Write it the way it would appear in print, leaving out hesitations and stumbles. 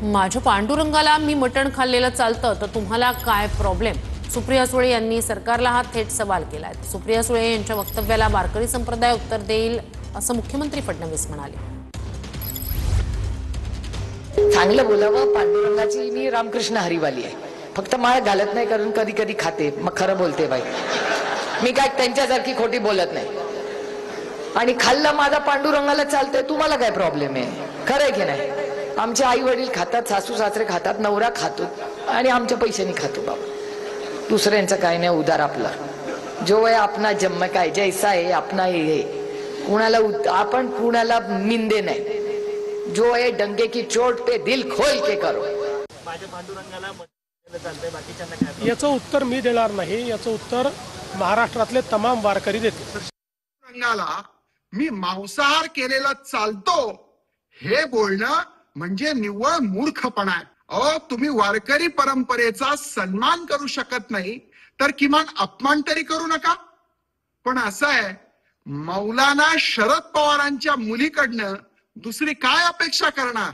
माझ्या पांडुरंगाला मी मटण खाल्लेलं चालतं तर तुम्हाला काय प्रॉब्लेम? सुप्रिया सुळे यांनी सरकारला हा थेट सवाल केलाय। सुप्रिया सुळे यांच्या वक्तव्याला वारकरी संप्रदाय उत्तर देईल असं मुख्यमंत्री फडणवीस म्हणाले। चांगलं बोलावं। पांडुरंगाची मी रामकृष्ण हरिवाली आहे, फक्त माळ घालत नाही, कारण कधी कधी खाते, मग खरं बोलते बाई। मी काय त्यांच्यासारखी खोटी बोलत नाही। आणि खाल्लं माझा पांडुरंगाला चालतंय, तुम्हाला काय प्रॉब्लेम आहे? खरं आहे की नाही? आमचे आई वडील खातात, सासू सासरे खातात, नवरा खातो, आणि आमच्या पैशानी खातो बाबा। दुसऱ्यांचं काय नाही, उदार आपला जो आहे अपना जन्म काय जैसा आहे अपना हे। कुणाला आपण कुणाला निंदे नाही। जो है डंगे की चोट पे दिल खोल के करो। याचं उत्तर मी देणार नाही, याचं उत्तर महाराष्ट्रातले तमाम वारकरी देतील। रंगाला मी मांसाहार केलेला चालतो हे बोलणं म्हणजे निव्वळ मूर्खपणा आहे। अहो, तुम्ही वारकरी परंपरेचा सन्मान करू शकत नाही तर किमान अपमान तरी करू नका। पण असं आहे, मौलाना शरद पवारांच्या मुलीकडनं दुसरी काय अपेक्षा करणार?